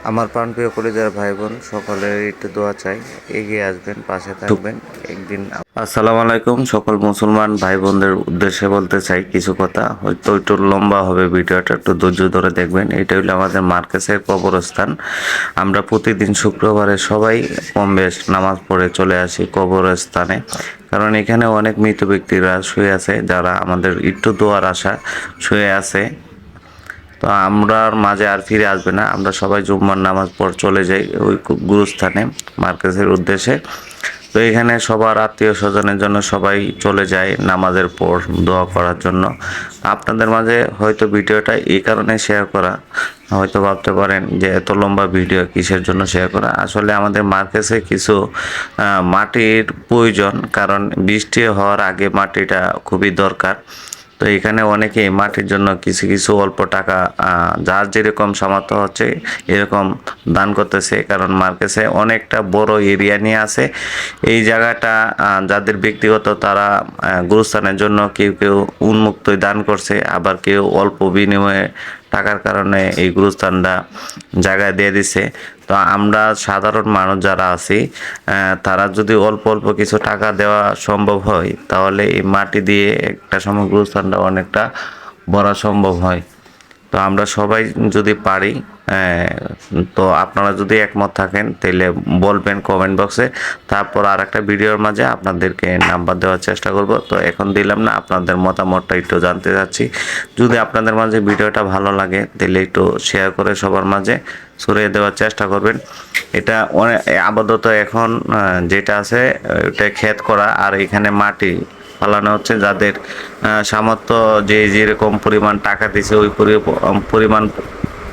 আমার প্রাণপ্রিয় কলিজার ভাই বোন সকলের একটু দোয়া চাই, এগিয়ে আসবেন, পাশে থাকবেন একদিন। আসসালামু আলাইকুম সকল মুসলমান ভাই বোনদের উদ্দেশ্যে বলতে চাই কিছু কথা, হয়তো একটু লম্বা হবে ভিডিওটা, একটু ধৈর্য ধরে দেখবেন। এটা হলো আমাদের মার্কেসের কবরস্থান। আমরা প্রতিদিন শুক্রবারে সবাই কম বেশ নামাজ পড়ে চলে আসি কবরস্থানে, কারণ এখানে অনেক মৃত ব্যক্তিরা শুয়ে আছে, যারা আমাদের একটু দোয়ার আশা শুয়ে আছে। তো আমরার মাঝে আর ফিরে আসবে না, আমরা সবাই জুম্মার নামাজ পড় চলে যাই ওই গুরুস্থানে মার্কেজের উদ্দেশ্যে। তো এখানে সবার আত্মীয় স্বজনের জন্য সবাই চলে যায় নামাজের পর দোয়া করার জন্য। আপনাদের মাঝে হয়তো ভিডিওটা এই কারণে শেয়ার করা, হয়তো ভাবতে পারেন যে এত লম্বা ভিডিও কিসের জন্য শেয়ার করা। আসলে আমাদের মার্কেটে কিছু মাটির প্রয়োজন, কারণ বৃষ্টি হওয়ার আগে মাটিটা খুবই দরকার। তো এখানে অনেকে মাটির জন্য কিছু কিছু অল্প টাকা যার যেরকম সামর্থ্য হচ্ছে এরকম দান করতেছে, কারণ মার্কেটে অনেকটা বড় এরিয়া নিয়ে আছে এই জায়গাটা। যাদের ব্যক্তিগত তারা গুরুস্থানের জন্য কেউ কেউ উন্মুক্তই দান করছে, আবার কেউ অল্প বিনিময়ে টাকার কারণে এই গুরুস্থানটা জায়গায় দিয়ে দিছে। তো আমরা সাধারণ মানুষ যারা আছি তারা যদি অল্প অল্প কিছু টাকা দেওয়া সম্ভব হয়, তাহলে এই মাটি দিয়ে একটা সময় গুরুস্থানটা অনেকটা ভরা সম্ভব হয়। তো আমরা সবাই যদি পারি, তো আপনারা যদি একমত থাকেন তাহলে বলবেন কমেন্ট বক্সে, তারপর আর একটা ভিডিওর মাঝে আপনাদেরকে নাম্বার দেওয়ার চেষ্টা করব। তো এখন দিলাম না, আপনাদের মতামতটা একটু জানতে চাচ্ছি। যদি আপনাদের মাঝে ভিডিওটা ভালো লাগে তাহলে একটু শেয়ার করে সবার মাঝে ছড়িয়ে দেওয়ার চেষ্টা করবেন। এটা আপাতত এখন যেটা আছে ওটা ক্ষেত করা, আর এখানে মাটি ফালানো হচ্ছে। যাদের সামর্থ্য যে যেরকম পরিমাণ টাকা দিছে ওই পরিমাণ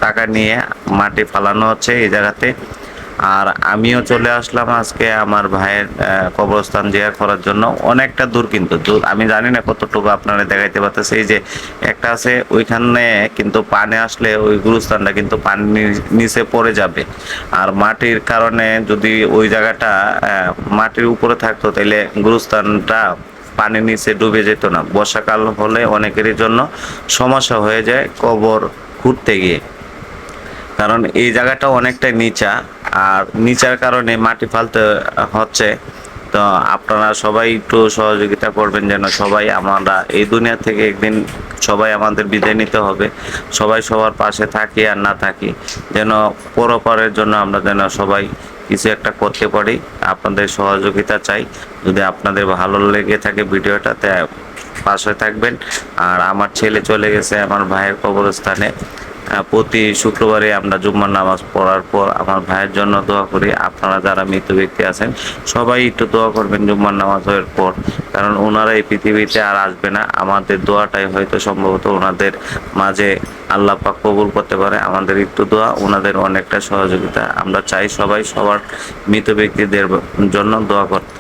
টাকা নিয়ে মাটি ফালানো হচ্ছে এই জায়গাতে। আর আমিও চলে আসলাম আজকে আমার ভাইয়ের কবরস্থান জিয়ারত করার জন্য। অনেকটা দূর, কিন্তু দূর আমি জানি না কতটুকু আপনারা দেখাইতে পারতেছে। এই যে একটা আছে ওইখানে, কিন্তু পানি আসলে ওই গুরুস্থানটা কিন্তু পানির নিচে পড়ে যাবে। আর মাটির কারণে যদি ওই জায়গাটা মাটির উপরে থাকতো তাহলে গুরুস্থানটা পানির নিচে ডুবে যেত না। বর্ষাকাল হলে অনেকেরই জন্য সমস্যা হয়ে যায় কবর খুঁড়তে গিয়ে, কারণ এই জায়গাটা অনেকটা নিচা, আর নিচার কারণে মাটি ফালতে হচ্ছে। তো আপনারা সবাই একটু সহযোগিতা করবেন, যেন সবাই আমরা এই দুনিয়া থেকে একদিন সবাই আমাদের বিদায় নিতে হবে। সবাই সবার পাশে থাকি আর না থাকি, যেন পরপরের জন্য আমরা যেন সবাই কিছু একটা করতে পারি। আপনাদের সহযোগিতা চাই। যদি আপনাদের ভালো লেগে থাকে ভিডিওটাতে পাশে থাকবেন। আর আমার ছেলে চলে গেছে আমার ভাইয়ের কবরস্থানে। প্রতি শুক্রবারে আমরা জুম্মার নামাজ পড়ার পর আমার ভাইয়ের জন্য দোয়া করি। আপনারা যারা মৃত ব্যক্তি আছেন সবাই একটু দোয়া করবেন জুম্মার নামাজের পর, কারণ ওনারা এই পৃথিবীতে আর আসবে না। আমাদের দোয়াটাই হয়তো সম্ভবত ওনাদের মাঝে আল্লাহ পাক কবুল করতে পারে। আমাদের একটু দোয়া, ওনাদের অনেকটা সহযোগিতা আমরা চাই। সবাই সবার মৃত ব্যক্তিদের জন্য দোয়া করতে।